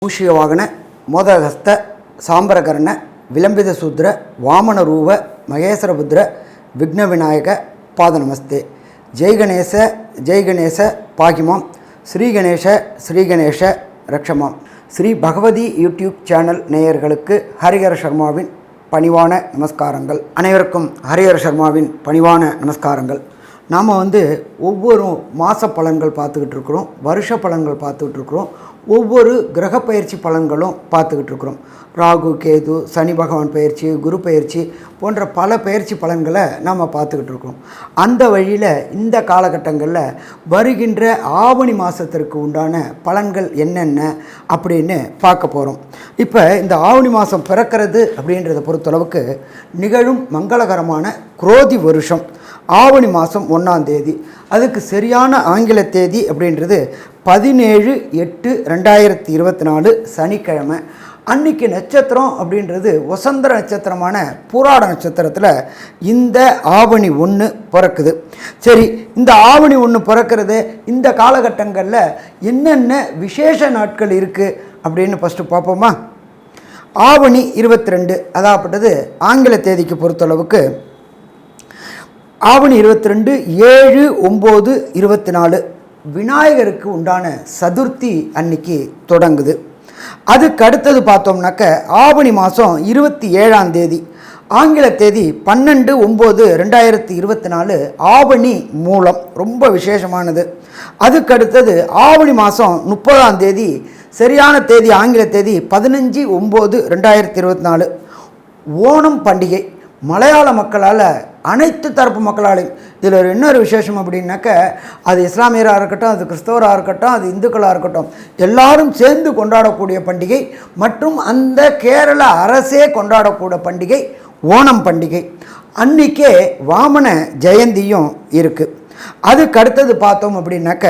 ಮೂಷಿಕವಾಗನ ಮೋದಹಸ್ತ ಸಾಂಬರಕರ್ಣ ವಿಲಂಬಿತ ಸೂದ್ರ ವಾಮನ ರೂಪ ಮಹೇಶ್ವರಬುದ್ರ ವಿಘ್ನ ವಿನಾಯಕ ಪಾದ ನಮಸ್ತೆ. ಜೈ ಗಣೇಶ பாகிமாம். ஸ்ரீ கணேஷ ரக்ஷமாம். ஸ்ரீ பகவதி யூடியூப் சேனல் நேயர்களுக்கு ஹரிஹர சர்மாவின் பணிவான நமஸ்காரங்கள். அனைவருக்கும் ஹரிஹர சர்மாவின் பணிவான நமஸ்காரங்கள். நாம் ஒவ்வொரு மாத பலன்கள் பார்த்துக்கிட்டு இருக்கிறோம், வருஷ பலன்கள் பார்த்துக்கிட்டு இருக்கிறோம், ஒவ்வொரு கிரக பயிற்சி பலன்களும் பார்த்துக்கிட்டு இருக்கிறோம். ராகு, கேது, சனி பகவான் பயிற்சி, குரு பயிற்சி போன்ற பல பயிற்சி பலன்களை நாம் பார்த்துக்கிட்டு இருக்கிறோம். அந்த வழியில் இந்த காலகட்டங்களில் வருகின்ற ஆவணி மாதத்திற்கு உண்டான பலன்கள் என்னென்ன அப்படின்னு பார்க்க போகிறோம். இப்போ இந்த ஆவணி மாதம் பிறக்கிறது அப்படின்றத பொறுத்தளவுக்கு நிகழும் மங்களகரமான குரோதி வருஷம் ஆவணி மாதம் 1ஆம் தேதி. அதுக்கு சரியான ஆங்கில தேதி அப்படின்றது 17/8/2024 சனிக்கிழமை. அன்றைக்கி நட்சத்திரம் அப்படின்றது வசந்தர நட்சத்திரமான பூராட நட்சத்திரத்தில் இந்த ஆவணி 1 பிறக்குது. சரி, இந்த ஆவணி 1 பிறக்கிறது இந்த காலகட்டங்களில் என்னென்ன விசேஷ நாட்கள் இருக்குது அப்படின்னு ஃபஸ்ட்டு பார்ப்போமா. ஆவணி 22 அதாகப்பட்டது ஆங்கில தேதிக்கு பொறுத்தளவுக்கு ஆவணி 22 7/9/24 விநாயகருக்கு உண்டான சதுர்த்தி அன்னைக்கு தொடங்குது. அதுக்கு அடுத்தது பார்த்தோம்னாக்க ஆவணி மாதம் 27ஆம் தேதி, ஆங்கில தேதி 12/9/2024 ஆவணி மூலம், ரொம்ப விசேஷமானது. அதுக்கு அடுத்தது ஆவணி மாதம் 30ஆம் தேதி, சரியான தேதி ஆங்கில தேதி 15/9/2024 ஓணம் பண்டிகை. மலையாள மக்களால், அனைத்து தரப்பு மக்களாலையும், இதில் இன்னொரு விசேஷம் அப்படின்னாக்க அது இஸ்லாமியராக இருக்கட்டும், அது கிறிஸ்தவராக இருக்கட்டும், அது இந்துக்களாக இருக்கட்டும், எல்லாரும் சேர்ந்து கொண்டாடக்கூடிய பண்டிகை மற்றும் அந்த கேரள அரசே கொண்டாடக்கூடிய பண்டிகை ஓணம் பண்டிகை. அன்றைக்கே வாமன ஜெயந்தியும் இருக்குது. அதுக்கு அடுத்தது பார்த்தோம் அப்படின்னாக்க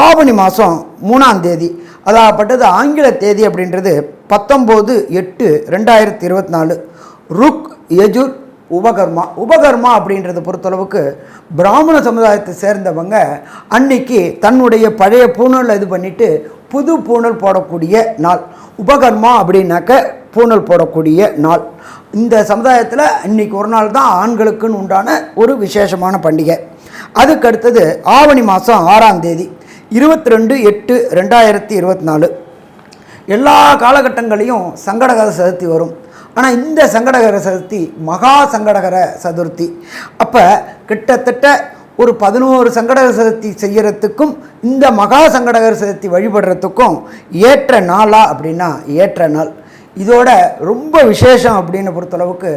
ஆவணி மாதம் 3ஆம் தேதி, அதாகப்பட்டது ஆங்கில தேதி அப்படின்றது 19/8/2024 ருக் யஜுர் உபகர்மா அப்படின்றத பொறுத்தளவுக்கு பிராமண சமுதாயத்தை சேர்ந்தவங்க அன்னைக்கு தன்னுடைய பழைய பூணல் இது பண்ணிவிட்டு புது பூணல் போடக்கூடிய நாள். உபகர்மா அப்படின்னாக்க பூணல் போடக்கூடிய நாள். இந்த சமுதாயத்தில் இன்றைக்கி ஒரு நாள் தான் ஆண்களுக்குன்னு உண்டான ஒரு விசேஷமான பண்டிகை. அதுக்கு அடுத்தது ஆவணி மாதம் 6ஆம் தேதி 22/8/2024 எல்லா காலகட்டங்களையும் சங்கடகர சதுர்த்தி வரும். ஆனால் இந்த சங்கடகர சதுர்த்தி மகா சங்கடகர சதுர்த்தி. அப்போ கிட்டத்தட்ட ஒரு 11 சங்கடகர சதுர்த்தி செய்கிறதுக்கும் இந்த மகா சங்கடகர சதுர்த்தி வழிபடுறதுக்கும் ஏற்ற நாளா அப்படின்னா ஏற்ற நாள். இதோட ரொம்ப விசேஷம் அப்படின்னு பொறுத்தளவுக்கு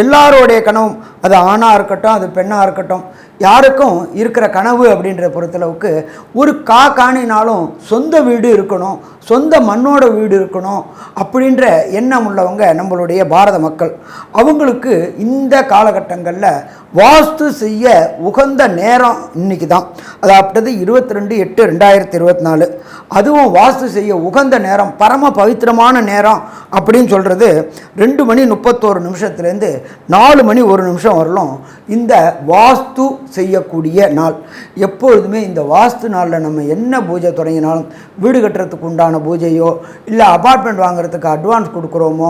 எல்லாரோடைய கனவும், அது ஆணாக இருக்கட்டும், அது பெண்ணாக இருக்கட்டும், யாருக்கும் இருக்கிற கனவு அப்படின்ற பொறுத்தளவுக்கு ஒரு காணினாலும் சொந்த வீடு இருக்கணும், சொந்த மண்ணோட வீடு இருக்கணும் அப்படின்ற எண்ணம் உள்ளவங்க நம்மளுடைய பாரத மக்கள். அவங்களுக்கு இந்த காலகட்டங்களில் வாஸ்து செய்ய உகந்த நேரம் இன்றைக்கி தான், அதாவது 22/8/2024. அதுவும் வாஸ்து செய்ய உகந்த நேரம், பரம பவித்திரமான நேரம் அப்படின்னு சொல்கிறது 2:31 4:01 வரலும் இந்த வாஸ்து செய்யக்கூடிய நாள். எப்பொழுதுமே இந்த வாஸ்து நாளில் நம்ம என்ன பூஜை தொடங்கினாலும், வீடு கட்டுறதுக்கு உண்டான பூஜையோ இல்லை அபார்ட்மெண்ட் வாங்குறதுக்கு அட்வான்ஸ் கொடுக்குறோமோ,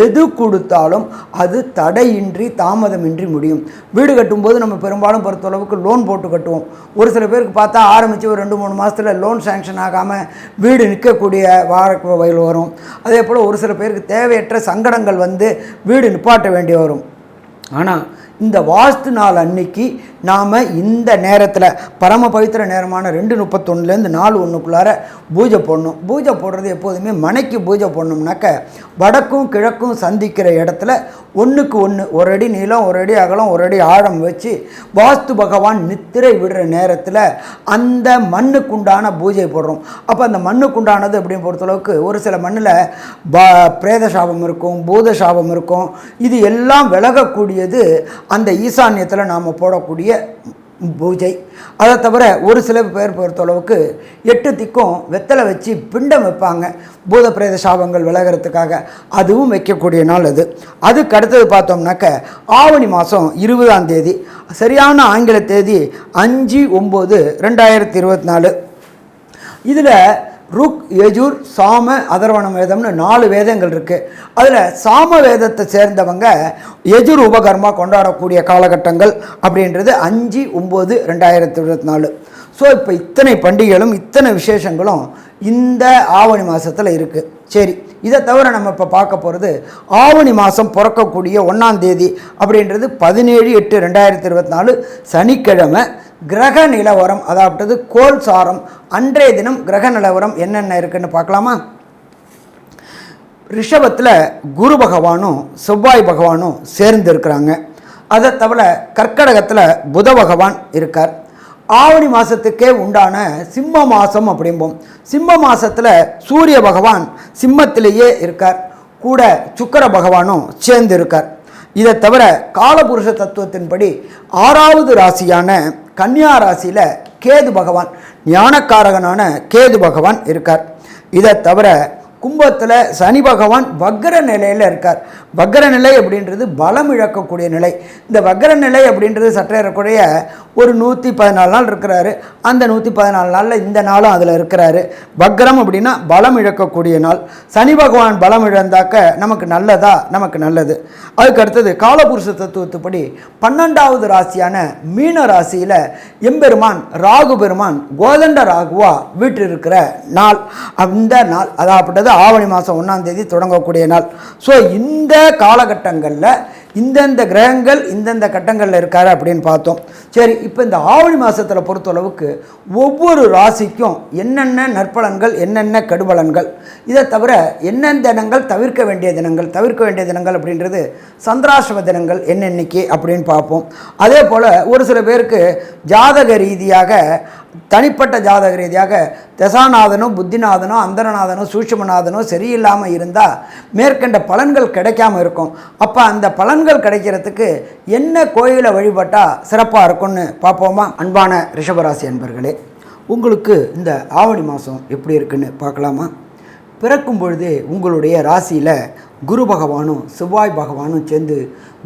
எது கொடுத்தாலும் அது தடையின்றி தாமதமின்றி முடியும். வீடு கட்டும்போது நம்ம பெரும்பாலும் பொறுத்தளவுக்கு லோன் போட்டு கட்டுவோம். ஒரு சில பேருக்கு பார்த்தா ஆரம்பித்து ஒரு 2-3 மாதத்தில் லோன் சேங்ஷன் ஆகாமல் வீடு நிற்கக்கூடிய வயல் வரும். அதே போல் ஒரு சில பேருக்கு தேவையற்ற சங்கடங்கள் வீடு நிப்பாட்ட வேண்டி வரும். ஆனால் இந்த வாஸ்து நாள் அன்னைக்கு நாம் இந்த நேரத்தில் பரம பவித்திர நேரமான 2:31 4:01 பூஜை போடணும். பூஜை போடுறது எப்போதுமே மனைக்கு பூஜை போடணும்னாக்க வடக்கும் கிழக்கும் சந்திக்கிற இடத்துல 1க்கு 1 ஒரு அடி நீளம், ஒரு அடி அகலம், ஒரு அடி ஆழம் வச்சு வாஸ்து பகவான் நித்திரை விடுற நேரத்தில் அந்த மண்ணுக்குண்டான பூஜை போடுறோம். அப்போ அந்த மண்ணுக்குண்டானது அப்படின்னு பொறுத்தளவுக்கு ஒரு சில மண்ணில் பிரேத சாபம் இருக்கும், பூத சாபம் இருக்கும். இது எல்லாம் விலகக்கூடியது அந்த ஈசான்யத்தில் நாம் போடக்கூடிய பூஜை. அதை தவிர ஒரு சில பேர் பொறுத்தளவுக்கு 8 திக்கும் வெத்தலை வச்சு பிண்டம் வைப்பாங்க, பூத பிரேத சாபங்கள் விலகிறதுக்காக. அதுவும் வைக்கக்கூடிய நாள் அது. அதுக்கு அடுத்தது பார்த்தோம்னாக்க ஆவணி மாதம் 20ஆம் தேதி, சரியான ஆங்கில தேதி 5/9/2024. இதில் ருக், யஜுர், சாம, அதர்வண வேதம்னு 4 வேதங்கள் இருக்குது. அதில் சாம வேதத்தை சேர்ந்தவங்க யஜுர் உபகர்மா கொண்டாடக்கூடிய காலகட்டங்கள் அப்படின்றது 5/9/2024. ஸோ இப்போ இத்தனை பண்டிகைகளும் இத்தனை விசேஷங்களும் இந்த ஆவணி மாதத்தில் இருக்குது. சரி, இதை தவிர நம்ம இப்போ பார்க்க போகிறது ஆவணி மாதம் பிறக்கக்கூடிய 1ஆம் தேதி அப்படின்றது 17/8/2024 சனிக்கிழமை. கிரக நிலவரம், அதாவது கோல் சாரம், அன்றைய தினம் கிரக நிலவரம் என்னென்ன இருக்குன்னு பார்க்கலாமா? ரிஷபத்தில் குரு பகவானும் செவ்வாய் பகவானும் சேர்ந்து இருக்கிறாங்க. அதை தவிர கர்க்கடகத்தில் புத பகவான் இருக்கார். ஆவணி மாதத்துக்கே உண்டான சிம்ம மாதம் அப்படிம்போம். சிம்ம மாதத்தில் சூரிய பகவான் சிம்மத்திலேயே இருக்கார், கூட சுக்கிர பகவானும் சேர்ந்து இருக்கார். இதை தவிர காலபுருஷ தத்துவத்தின்படி 6வது ராசியான கன்னியா ராசியில் கேது பகவான், ஞானக்காரகனான கேது பகவான் இருக்கார். இதை தவிர கும்பத்தில் சனி பகவான் வக்ர நிலையில் இருக்கார். வக்ர நிலை அப்படின்றது பலம் இழக்கக்கூடிய நிலை. இந்த வக்ர நிலை அப்படின்றது சற்றேறக்குறைய ஒரு 114 நாள் இருக்கிறாரு. அந்த 114 நாளில் இந்த நாளும் அதில் இருக்கிறாரு. வக்ரம் அப்படின்னா பலம் இழக்கக்கூடிய நாள். சனி பகவான் பலம் இழந்தாக்க நமக்கு நல்லதா? நமக்கு நல்லது. அதுக்கு அடுத்தது காலபுருஷ தத்துவத்துப்படி 12வது ராசியான மீன ராசியில் எம்பெருமான் ராகு பெருமான் கோதண்ட ராகுவா வீற்றிருக்கிற நாள். அந்த நாள் அதாவது ஆவணி மாதம் 1ஆம் தேதி தொடங்கக்கூடிய நாள். ஸோ இந்த காலகட்டங்களில் இந்தந்த கிரகங்கள் இந்தந்த கட்டங்களில் இருக்காரு அப்படின்னு பார்த்தோம். சரி, இப்போ இந்த ஆவணி மாதத்தில் பொறுத்தளவுக்கு ஒவ்வொரு ராசிக்கும் என்னென்ன நற்பலன்கள், என்னென்ன கெடுபலன்கள், இதை தவிர என்னென்ன தினங்கள் தவிர்க்க வேண்டிய தினங்கள் அப்படின்றது சந்திராசிரம தினங்கள் என்னென்னைக்கு அப்படின்னு பார்ப்போம். அதே போல் ஒரு சில பேருக்கு ஜாதக ரீதியாக, தனிப்பட்ட ஜாதக ரீதியாக தசாநாதனும் புத்திநாதனும் அந்தரநாதனும் சூட்சுமநாதனும் சரியில்லாமல் இருந்தால் மேற்கண்ட பலன்கள் கிடைக்காமல் இருக்கும். அப்போ அந்த பலன்கள் கிடைக்கிறதுக்கு என்ன கோயிலை வழிபட்டால் சிறப்பாக இருக்கும்னு பார்ப்போமா? அன்பான ரிஷபராசி அன்பர்களே, உங்களுக்கு இந்த ஆவணி மாதம் எப்படி இருக்குன்னு பார்க்கலாமா? பிறக்கும் பொழுதே உங்களுடைய ராசியில் குரு பகவானும் செவ்வாய் பகவானும் சேர்ந்து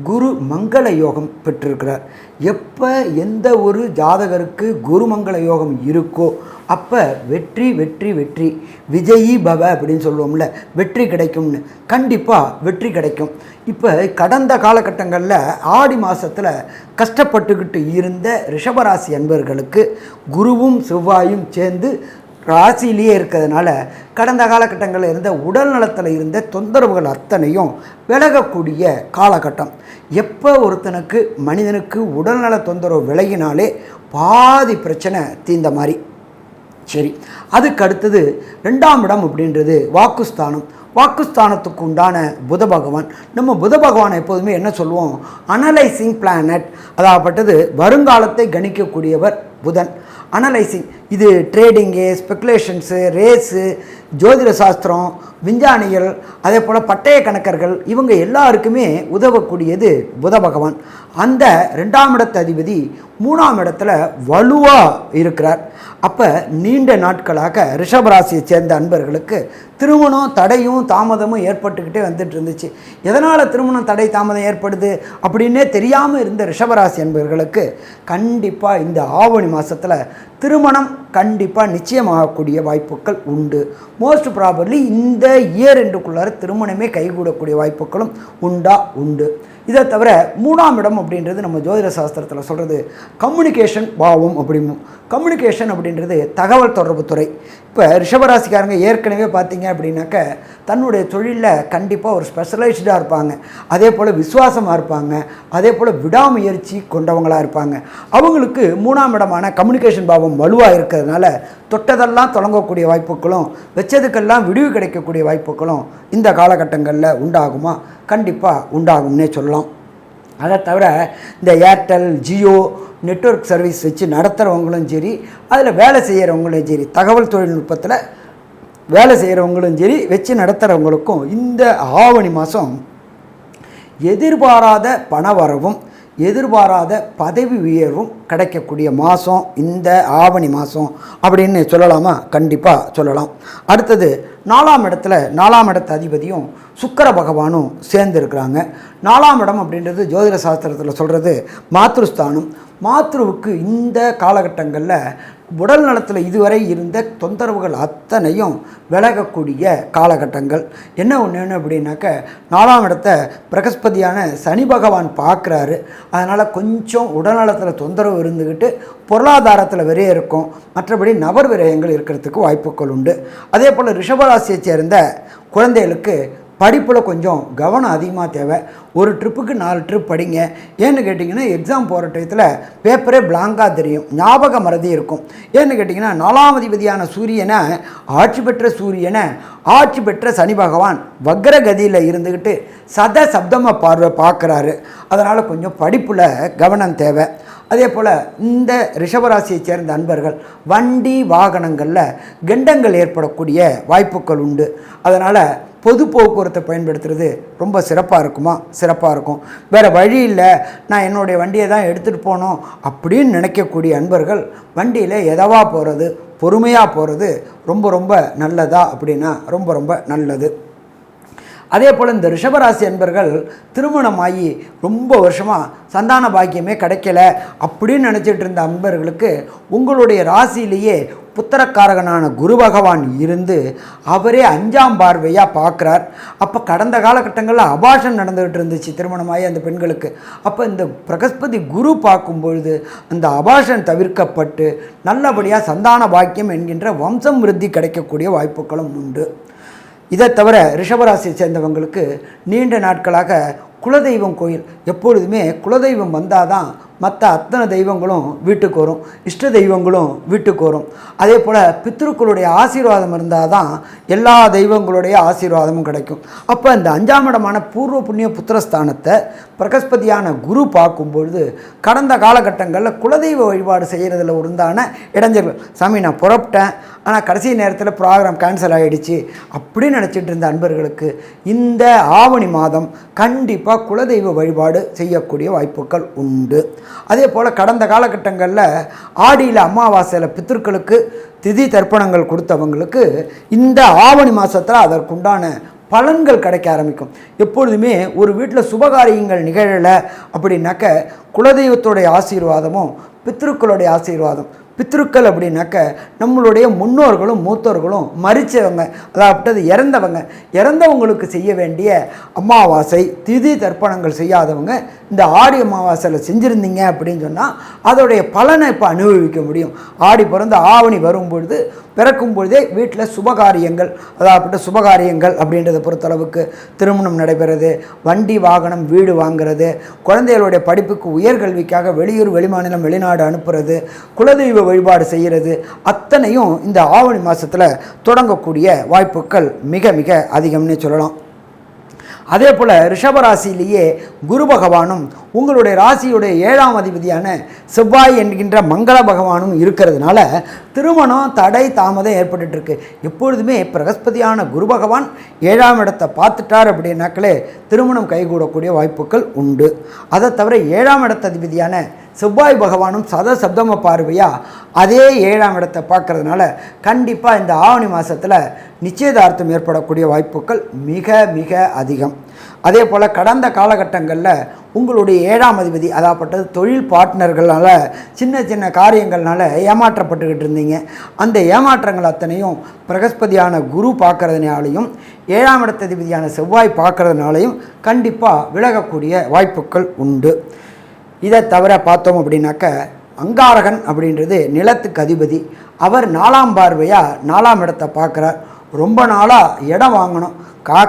குரு மங்கள யோகம் பெற்றிருக்கிறார். எப்போ எந்த ஒரு ஜாதகருக்கு குரு மங்கள யோகம் இருக்கோ அப்போ வெற்றி வெற்றி வெற்றி, விஜயி பவ அப்படின்னு சொல்லுவோம்ல, வெற்றி கிடைக்கும்னு. கண்டிப்பாக வெற்றி கிடைக்கும். இப்போ கடந்த காலகட்டங்களில் ஆடி மாதத்தில் கஷ்டப்பட்டுக்கிட்டு இருந்த ரிஷபராசி அன்பர்களுக்கு குருவும் செவ்வாயும் சேர்ந்து ராசியிலேயே இருக்கிறதுனால கடந்த காலகட்டங்களில் இருந்த உடல் நலத்தில் இருந்த தொந்தரவுகள் அத்தனையும் விலகக்கூடிய காலகட்டம். எப்போ ஒருத்தனுக்கு மனிதனுக்கு உடல்நல தொந்தரவு விலகினாலே பாதி பிரச்சனை தீர்ந்த மாதிரி. சரி, அதுக்கு அடுத்தது 2ஆம் இடம் அப்படின்றது வாக்குஸ்தானம். வாக்குஸ்தானத்துக்கு உண்டான புத பகவான். நம்ம புத பகவானை எப்போதுமே என்ன சொல்லுவோம்? அனலைசிங் பிளானட், அதாகப்பட்டது வருங்காலத்தை கணிக்கக்கூடியவர் புதன். அனலைசிங், இது ட்ரேடிங்கு, ஸ்பெக்குலேஷன்ஸு, ரேஸு, ஜோதிட சாஸ்திரம், விஞ்ஞானிகள், அதே போல் பட்டய கணக்கர்கள், இவங்க எல்லாருக்குமே உதவக்கூடியது புத பகவான். அந்த 2ஆம் இடத்து அதிபதி 3ஆம் இடத்துல வலுவாக இருக்கிறார். அப்போ நீண்ட நாட்களாக ரிஷபராசியை சேர்ந்த அன்பர்களுக்கு திருமணம் தடையும் தாமதமும் ஏற்பட்டுக்கிட்டே வந்துட்டு இருந்துச்சு. எதனால் திருமணம் தடை தாமதம் ஏற்படுது அப்படின்னே தெரியாமல் இருந்த ரிஷபராசி அன்பர்களுக்கு கண்டிப்பாக இந்த ஆவணி மாதத்தில் திருமணம் கண்டிப்பாக நிச்சயமாகக்கூடிய வாய்ப்புகள் உண்டு. மோஸ்ட் ப்ராபர்லி இந்த இயர் எண்டுக்குள்ளார திருமணமே கைகூடக்கூடிய வாய்ப்புகளும் உண்டு. இதை தவிர 3ஆம் இடம் அப்படின்றது நம்ம ஜோதிட சாஸ்திரத்தில் சொல்கிறது கம்யூனிகேஷன் பாவம் அப்படிம்போம். கம்யூனிகேஷன் அப்படின்றது தகவல் தொடர்பு துறை. இப்போ ரிஷபராசிக்காரங்க ஏற்கனவே பார்த்தீங்க அப்படின்னாக்க தன்னுடைய தொழிலில் கண்டிப்பாக ஒரு ஸ்பெஷலைஸ்டாக இருப்பாங்க. அதே போல் விசுவாசமாக இருப்பாங்க. அதே போல் விடாமுயற்சி கொண்டவங்களாக இருப்பாங்க. அவங்களுக்கு 3ஆம் இடமான கம்யூனிகேஷன் பாவம் வலுவாக இருக்கிறதுனால தொட்டதெல்லாம் தொடங்கக்கூடிய வாய்ப்புகளும் வச்சதுக்கெல்லாம் விடிவு கிடைக்கக்கூடிய வாய்ப்புகளும் இந்த காலகட்டங்களில் உண்டாகுமா? கண்டிப்பாக உண்டாகும்னே சொல்லலாம். அதை தவிர இந்த ஏர்டெல், ஜியோ நெட்வொர்க் சர்வீஸ் வச்சு நடத்துகிறவங்களும் சரி, அதில் வேலை செய்கிறவங்களும் சரி, தகவல் தொழில்நுட்பத்தில் வேலை செய்கிறவங்களும் சரி, வச்சு நடத்துகிறவங்களுக்கும் இந்த ஆவணி மாதம் எதிர்பாராத பணவரவும் எதிர்பாராத பதவி உயர்வும் கிடைக்கக்கூடிய மாதம் இந்த ஆவணி மாதம் அப்படின்னு சொல்லலாமா? கண்டிப்பாக சொல்லலாம். அடுத்தது 4ஆம் இடத்துல 4ஆம் இடத்து அதிபதியும் சுக்கிர பகவானும் சேர்ந்துருக்கிறாங்க. 4ஆம் இடம் அப்படின்றது ஜோதிட சாஸ்திரத்தில் சொல்கிறது மாத்ருஸ்தானம். மாத்ருவுக்கு இந்த காலகட்டங்களில் உடல் நலத்தில் இதுவரை இருந்த தொந்தரவுகள் அத்தனையும் விலகக்கூடிய காலகட்டங்கள். என்ன ஒன்று அப்படின்னாக்க 4ஆம் இடத்தை பிரகஸ்பதியான சனி பகவான் பார்க்குறாரு. அதனால் கொஞ்சம் உடல்நலத்தில் தொந்தரவு இருந்துக்கிட்டு பொருளாதாரத்தில் விரைய இருக்கும். மற்றபடி நபர் விரயங்கள் இருக்கிறதுக்கு வாய்ப்புகள் உண்டு. அதே போல் ரிஷபராசியை சேர்ந்த குழந்தைகளுக்கு படிப்பில் கொஞ்சம் கவனம் அதிகமாக தேவை. ஒரு ட்ரிப்புக்கு 4 ட்ரிப் படிங்க. ஏன்னு கேட்டிங்கன்னா எக்ஸாம் போகிற டயத்தில் பேப்பரே பிளாங்காக தெரியும், ஞாபக மறதி இருக்கும். ஏன்னு கேட்டிங்கன்னா 4ஆம் அதிபதியான சூரியனை ஆட்சி பெற்ற சூரியனை ஆட்சி பெற்ற சனி பகவான் வக்ரகதியில் இருந்துக்கிட்டு சப்தமாக பார்க்குறாரு. அதனால் கொஞ்சம் படிப்பில் கவனம் தேவை. அதே போல் இந்த ரிஷபராசியை சேர்ந்த அன்பர்கள் வண்டி வாகனங்களில் கண்டங்கள் ஏற்படக்கூடிய வாய்ப்புகள் உண்டு. அதனால் பொது போக்குவரத்தை பயன்படுத்துறது ரொம்ப சிறப்பாக இருக்குமா? சிறப்பாக இருக்கும். வேறு வழி இல்லை, நான் என்னுடைய வண்டியை தான் எடுத்துகிட்டு போகணும் அப்படின்னு நினைக்கக்கூடிய அன்பர்கள் வண்டியில் எதவா போகிறது, பொறுமையாக போகிறது ரொம்ப ரொம்ப நல்லதா அப்படின்னா ரொம்ப ரொம்ப நல்லது. அதே போல் இந்த ரிஷபராசி அன்பர்கள் திருமணமாகி ரொம்ப வருஷமாக சந்தான பாக்கியமே கிடைக்கல அப்படின்னு நினச்சிட்டு இருந்த அன்பர்களுக்கு உங்களுடைய ராசியிலேயே புத்திரக்காரகனான குரு பகவான் இருந்து அவரே 5ஆம் பார்வையாக பார்க்குறார். அப்போ கடந்த காலகட்டங்களில் அபாஷன் நடந்துகிட்டு இருந்துச்சு திருமணமாகி அந்த பெண்களுக்கு. அப்போ இந்த பிரகஸ்பதி குரு பார்க்கும்பொழுது அந்த அபாஷன் தவிர்க்கப்பட்டு நல்லபடியாக சந்தான பாக்கியம் என்கின்ற வம்சம் விருத்தி கிடைக்கக்கூடிய வாய்ப்புகளும் உண்டு. இதை தவிர ரிஷபராசியை சேர்ந்தவங்களுக்கு நீண்ட நாட்களாக குலதெய்வம் கோயில், எப்பொழுதுமே குலதெய்வம் வந்தால் தான் மற்ற அத்தனை தெய்வங்களும் வீட்டுக்கு வரும், இஷ்ட தெய்வங்களும் வீட்டுக்கு வரும். அதே போல் பித்ருக்களுடைய ஆசீர்வாதம் இருந்தால் தான் எல்லா தெய்வங்களுடைய ஆசீர்வாதமும் கிடைக்கும். அப்போ இந்த 5ஆம் இடமான பூர்வ புண்ணிய புத்திரஸ்தானத்தை பிரகஸ்பதியான குரு பார்க்கும்பொழுது கடந்த காலகட்டங்களில் குலதெய்வ வழிபாடு செய்கிறதுல உண்டான இடைஞ்சல்கள், சாமி நான் புறப்பட்டேன் ஆனால் கடைசி நேரத்தில் ப்ரோக்ராம் கேன்சல் ஆகிடுச்சு அப்படின்னு நினச்சிட்டு இருந்த அன்பர்களுக்கு இந்த ஆவணி மாதம் கண்டிப்பாக குலதெய்வ வழிபாடு செய்யக்கூடிய வாய்ப்புகள் உண்டு. அதே போல் கடந்த காலகட்டங்களில் ஆடியில் அமாவாசையில் பித்திருக்களுக்கு திதி தர்ப்பணங்கள் கொடுத்தவங்களுக்கு இந்த ஆவணி மாதத்தில் அதற்குண்டான பலன்கள் கிடைக்க ஆரம்பிக்கும். எப்பொழுதுமே ஒரு வீட்டில் சுபகாரியங்கள் நிகழலை அப்படின்னாக்க குலதெய்வத்தோடைய ஆசீர்வாதமும் பித்ருக்களுடைய ஆசீர்வாதம். பித்ருக்கள் அப்படின்னாக்க நம்மளுடைய முன்னோர்களும் மூத்தோர்களும் மரித்தவங்க, அதாவது இறந்தவங்களுக்கு செய்ய வேண்டிய அமாவாசை திதி தர்ப்பணங்கள் செய்யாதவங்க இந்த ஆடி அமாவாசையில் செஞ்சுருந்தீங்க அப்படின்னு சொன்னால் அதோடைய பலனை இப்போ அனுபவிக்க முடியும். ஆடி பிறந்த ஆவணி வரும்பொழுது பிறக்கும் பொழுதே வீட்டில் சுபகாரியங்கள், அதாவது சுபகாரியங்கள் அப்படின்றத பொறுத்தளவுக்கு திருமணம் நடைபெறது, வண்டி வாகனம் வீடு வாங்கிறது, குழந்தைகளுடைய படிப்புக்கு உயர்கல்விக்காக வெளியூர் வெளிமாநிலம் வெளிநாடு அனுப்புறது, குலதெய்வ வழிபாடு செய்கிறது, அத்தனையும் இந்த ஆவணி மாதத்தில் தொடங்கக்கூடிய வாய்ப்புகள் மிக மிக அதிகம்னே சொல்லலாம். அதே போல் ரிஷபராசியிலேயே குரு பகவானும் உங்களுடைய ராசியுடைய 7ஆம் அதிபதியான செவ்வாய் என்கின்ற மங்கள பகவானும் இருக்கிறதுனால திருமணம் தடை தாமதம் ஏற்பட்டுருக்கு. எப்பொழுதுமே பிரகஸ்பதியான குரு பகவான் 7ஆம் இடத்தை பார்த்துட்டார் அப்படின்னாக்களே திருமணம் கைகூடக்கூடிய வாய்ப்புகள் உண்டு. அதை தவிர 7ஆம் இடத்த அதிபதியான செவ்வாய் பகவானும் சப்தம பார்வையாக அதே 7ஆம் இடத்தை பார்க்கறதுனால கண்டிப்பாக இந்த ஆவணி மாதத்தில் நிச்சயதார்த்தம் ஏற்படக்கூடிய வாய்ப்புகள் மிக மிக அதிகம். அதே போல் கடந்த காலகட்டங்களில் உங்களுடைய 7ஆம் அதிபதி அதாப்பட்டது தொழில் பார்ட்னர்களால் சின்ன சின்ன காரியங்கள்னால ஏமாற்றப்பட்டுக்கிட்டு இருந்தீங்க. அந்த ஏமாற்றங்கள் அத்தனையும் பிரகஸ்பதியான குரு பார்க்கறதுனாலையும் 7ஆம் இடத்ததிபதியான செவ்வாய் பார்க்கறதுனாலையும் கண்டிப்பாக விலகக்கூடிய வாய்ப்புகள் உண்டு. இதை தவிர பார்த்தோம் அப்படின்னாக்க அங்காரகன் அப்படின்றது நிலத்துக்கு அதிபதி. அவர் 4ஆம் பார்வையாக 4ஆம் இடத்தை பார்க்குறார். ரொம்ப நாளாக இடம் வாங்கணும்,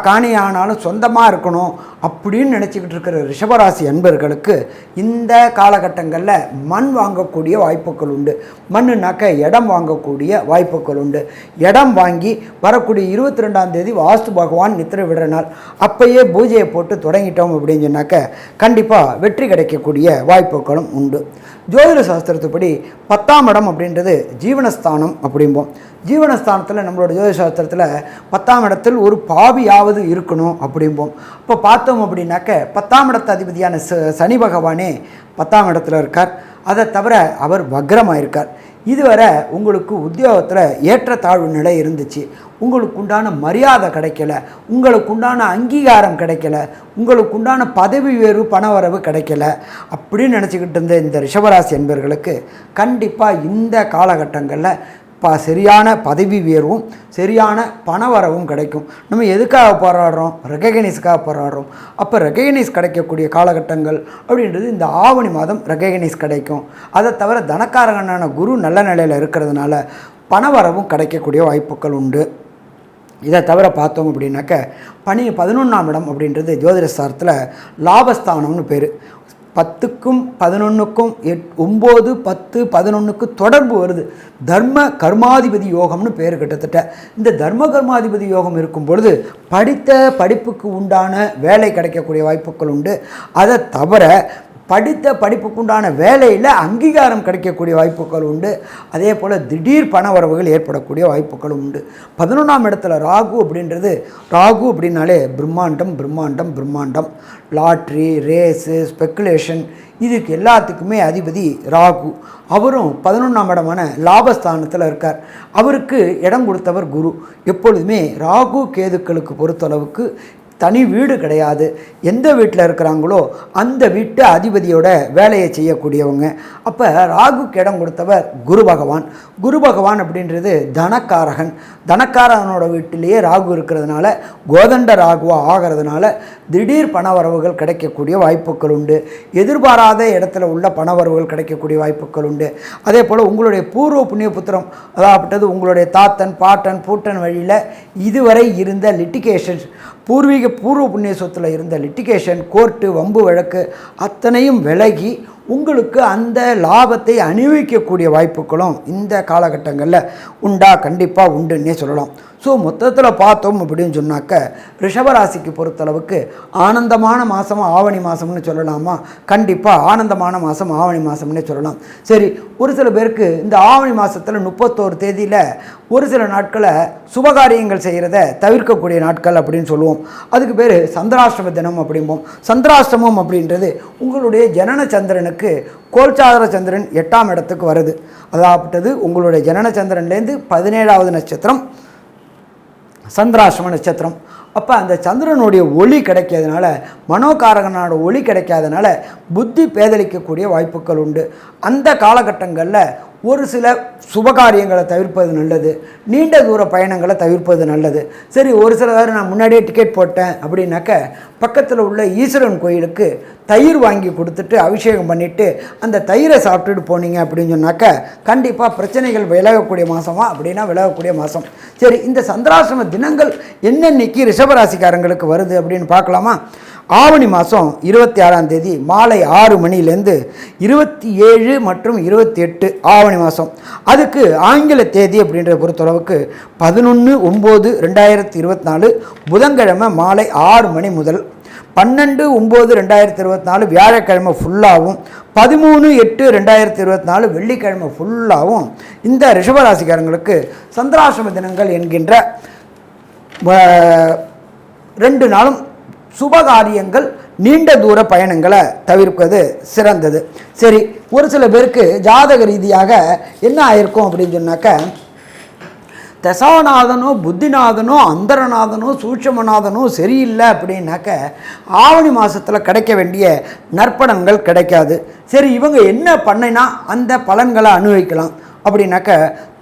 காணி ஆனாலும் சொந்தமாக இருக்கணும் அப்படின்னு நினச்சிக்கிட்டு இருக்கிற ரிஷபராசி அன்பர்களுக்கு இந்த காலகட்டங்களில் மண் வாங்கக்கூடிய வாய்ப்புகள் உண்டு. மண்ணுனாக்க இடம் வாங்கக்கூடிய வாய்ப்புகள் உண்டு. இடம் வாங்கி வரக்கூடிய 22ஆம் தேதி வாஸ்து பகவான் நித்திரை விடுற நாள், அப்பயே பூஜையை போட்டு தொடங்கிட்டோம் அப்படின்னு சொன்னாக்க கண்டிப்பாக வெற்றி கிடைக்கக்கூடிய வாய்ப்புகளும் உண்டு. ஜோதிட சாஸ்திரத்துப்படி 10ஆம் இடம் அப்படின்றது ஜீவனஸ்தானம் அப்படிம்போம். ஜீவனஸ்தானத்தில் நம்மளோட ஜோதிட சாஸ்திரத்தில் 10ஆம் இடத்தில் ஒரு பாவியாவது இருக்கணும் அப்படிம்போம். இப்போ பார்த்தோம் அப்படின்னாக்க 10ஆம் இடத்து அதிபதியான சனி பகவானே 10ஆம் இடத்துல இருக்கார். அதை தவிர அவர் வக்ரமாயிருக்கார். இதுவரை உங்களுக்கு உத்தியோகத்தில் ஏற்றத்தாழ்வு நிலை இருந்துச்சு, உங்களுக்கு உண்டான மரியாதை கிடைக்கல, உங்களுக்கு உண்டான அங்கீகாரம் கிடைக்கல, உங்களுக்கு உண்டான பதவி உயர்வு பணவரவு கிடைக்கல அப்படின்னு நினச்சிக்கிட்டு இருந்த இந்த ரிஷபராசி என்பவர்களுக்கு கண்டிப்பாக இந்த காலகட்டங்களில் சரியான பதவி உயர்வும் சரியான பணவரவும் கிடைக்கும். நம்ம எதுக்காக போராடுறோம்? ரெகக்னைஸ்க்காக போராடுறோம். அப்போ ரெகக்னைஸ் கிடைக்கக்கூடிய காலகட்டங்கள் அப்படின்றது இந்த ஆவணி மாதம் ரெகக்னைஸ் கிடைக்கும். அதை தவிர தனக்காரகனான குரு நல்ல நிலையில் இருக்கிறதுனால பணவரவும் கிடைக்கக்கூடிய வாய்ப்புகள் உண்டு. இதை தவிர பார்த்தோம் அப்படின்னாக்க 11ஆம் இடம் அப்படின்றது ஜோதிட சாஸ்திரத்தில் லாபஸ்தானம்னு பேர். 10க்கும் 11க்கும் 9 10 11க்கு தொடர்பு வருது. தர்ம கர்மாதிபதி யோகம்னு பேர். கிட்டத்தட்ட இந்த தர்ம கர்மாதிபதி யோகம் இருக்கும் பொழுது படித்த படிப்புக்கு உண்டான வேலை கிடைக்கக்கூடிய வாய்ப்புகள் உண்டு. அதை தவிர படித்த படிப்புக்குண்டான வேலையில் அங்கீகாரம் கிடைக்கக்கூடிய வாய்ப்புகள் உண்டு. அதே போல் திடீர் பண வரவுகள் ஏற்படக்கூடிய வாய்ப்புகளும் உண்டு. 11ஆம் இடத்துல ராகு அப்படின்றது, ராகு அப்படின்னாலே பிரம்மாண்டம் பிரம்மாண்டம் பிரம்மாண்டம், லாட்ரி, ரேஸு, ஸ்பெக்குலேஷன், இதுக்கு எல்லாத்துக்குமே அதிபதி ராகு. அவரும் 11ஆம் இடமான லாபஸ்தானத்தில் இருக்கார். அவருக்கு இடம் கொடுத்தவர் குரு. எப்பொழுதுமே ராகு கேதுக்களுக்கு பொறுத்தளவுக்கு தனி வீடு கிடையாது. எந்த வீட்டில் இருக்கிறாங்களோ அந்த வீட்டு அதிபதியோட வேலையை செய்யக்கூடியவங்க. அப்போ ராகுக்கு இடம் கொடுத்தவர் குரு பகவான். குரு பகவான் அப்படின்றது தனக்காரகன். தனக்காரகனோட வீட்டிலேயே ராகு இருக்கிறதுனால, கோதண்ட ராகுவாக ஆகிறதுனால திடீர் பணவரவுகள் கிடைக்கக்கூடிய வாய்ப்புகள் உண்டு. எதிர்பாராத இடத்துல உள்ள பணவரவுகள் கிடைக்கக்கூடிய வாய்ப்புகள் உண்டு. அதே போல் உங்களுடைய பூர்வ புண்ணிய புத்திரம், அதாவது உங்களுடைய தாத்தன் பாட்டன் பூட்டன் வழியில் இதுவரை இருந்த லிட்டிகேஷன்ஸ், பூர்வ புண்ணிய சொத்தில் இருந்த லிட்டிகேஷன், கோர்ட்டு, வம்பு வழக்கு அத்தனையும் விலகி உங்களுக்கு அந்த லாபத்தை அனுபவிக்கக்கூடிய வாய்ப்புகளும் இந்த காலகட்டங்களில் உண்டா, கண்டிப்பாக உண்டுன்னே சொல்லலாம். ஸோ மொத்தத்தில் பார்த்தோம் அப்படின்னு சொன்னாக்க ரிஷபராசிக்கு பொறுத்தளவுக்கு ஆனந்தமான மாதம் ஆவணி மாதம்னு சொல்லலாமா? கண்டிப்பாக ஆனந்தமான மாதம் ஆவணி மாதம்னே சொல்லலாம். சரி, ஒரு சில பேருக்கு இந்த ஆவணி மாதத்தில் 31 தேதியில் ஒரு சில நாட்களை சுபகாரியங்கள் செய்கிறத தவிர்க்கக்கூடிய நாட்கள் அப்படின்னு சொல்லுவோம். அதுக்கு பேர் சந்திராஷ்டம தினம் அப்படிம்போம். சந்திராஷ்டமம் அப்படின்றது உங்களுடைய ஜனன சந்திரனுக்கு கோல்சார சந்திரன் 8ஆம் இடத்துக்கு வருது. அதாவது உங்களுடைய ஜனன சந்திரன்லேருந்து 17வது நட்சத்திரம் சந்திராஷ்டம நட்சத்திரம். அப்போ அந்த சந்திரனுடைய ஒளி கிடைக்காதனால, மனோகாரகனோட ஒளி கிடைக்காதனால புத்தி பேதலிக்கக்கூடிய வாய்ப்புகள் உண்டு. அந்த காலகட்டங்களில் ஒரு சில சுபகாரியங்களை தவிர்ப்பது நல்லது, நீண்ட தூர பயணங்களை தவிர்ப்பது நல்லது. சரி, ஒரு சில நான் முன்னாடியே டிக்கெட் போட்டேன் அப்படின்னாக்க பக்கத்தில் உள்ள ஈஸ்வரன் கோயிலுக்கு தயிர் வாங்கி கொடுத்துட்டு அபிஷேகம் பண்ணிவிட்டு அந்த தயிரை சாப்பிட்டுட்டு போனீங்க அப்படின்னு சொன்னாக்க கண்டிப்பாக பிரச்சனைகள் விலகக்கூடிய மாதமா அப்படின்னா விலகக்கூடிய மாதம். சரி, இந்த சந்திராசிரம தினங்கள் என்னென்னைக்கு ரிஷபராசிக்காரங்களுக்கு வருது அப்படின்னு பார்க்கலாமா? ஆவணி மாதம் 26ஆம் தேதி மாலை 6 மணிலேருந்து 27 மற்றும் 28 ஆவணி மாதம். அதுக்கு ஆங்கில தேதி அப்படின்றத பொறுத்தளவுக்கு 11/9/2024 புதன்கிழமை மாலை 6 மணி முதல் 12/9/2024 வியாழக்கிழமை ஃபுல்லாகவும் 13/8/2024 வெள்ளிக்கிழமை ஃபுல்லாகவும் இந்த ரிஷபராசிக்காரங்களுக்கு சந்திராசிரம தினங்கள் என்கின்ற 2 நாளும் சுபகாரியங்கள், நீண்ட தூர பயணங்களை தவிர்ப்பது சிறந்தது. சரி, ஒரு சில பேருக்கு ஜாதக ரீதியாக என்ன ஆயிருக்கும் அப்படின்னு சொன்னாக்க தசாநாதனோ புத்திநாதனோ அந்தரநாதனோ சூட்சமநாதனோ சரியில்லை அப்படின்னாக்க ஆவணி மாதத்தில் கிடைக்க வேண்டிய நற்பலன்கள் கிடைக்காது. சரி, இவங்க என்ன பண்ணினா அந்த பலன்களை அனுபவிக்கலாம் அப்படின்னாக்க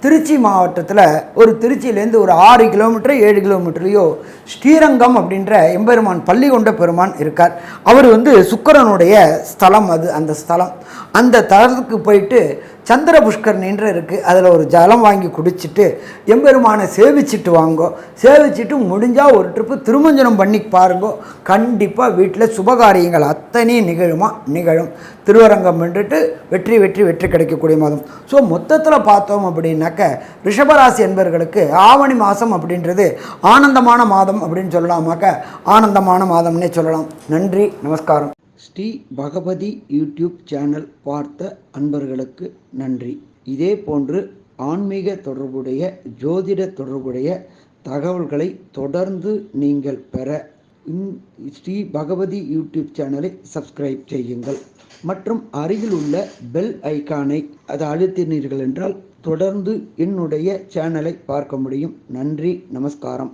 திருச்சி மாவட்டத்தில் திருச்சியிலேருந்து ஒரு 6 கிலோமீட்டர் 7 கிலோமீட்டர்லையோ ஸ்ரீரங்கம் அப்படின்ற எம்பெருமான் பள்ளி கொண்ட பெருமான் இருக்கார். அவர் சுக்கிரனுடைய ஸ்தலம். அந்த ஸ்தலம், அந்த தலத்துக்கு போயிட்டு சந்திர புஷ்கரணின்ற இருக்குது, அதில் ஒரு ஜலம் வாங்கி குடிச்சிட்டு எம்பெருமானை சேவிச்சிட்டு வாங்கோ. சேவிச்சிட்டு முடிஞ்சால் ஒரு ட்ரிப்பு திருமஞ்சனம் பண்ணி பாருங்கோ. கண்டிப்பாக வீட்டில் சுபகாரியங்கள் அத்தனையும் நிகழும். திருவரங்கம் பண்ணிட்டு வெற்றி வெற்றி வெற்றி கிடைக்கக்கூடிய மாதம். ஸோ மொத்தத்தில் பார்த்தோம் அப்படின்னாக்க ரிஷபராசி என்பவர்களுக்கு ஆவணி மாதம் அப்படின்றது ஆனந்தமான மாதம் அப்படின்னு சொல்லலாமாக்க ஆனந்தமான மாதம்னே சொல்லலாம். நன்றி, நமஸ்காரம். ஸ்ரீ பகவதி யூடியூப் சேனல் பார்த்த அன்பர்களுக்கு நன்றி. இதே போன்று ஆன்மீக தொடர்புடைய ஜோதிட தொடர்புடைய தகவல்களை தொடர்ந்து நீங்கள் பெற ஸ்ரீ பகவதி யூடியூப் சேனலை சப்ஸ்கிரைப் செய்யுங்கள் மற்றும் அருகில் உள்ள பெல் ஐக்கானை அதை அழுத்தினீர்கள் என்றால் தொடர்ந்து என்னுடைய சேனலை பார்க்க முடியும். நன்றி, நமஸ்காரம்.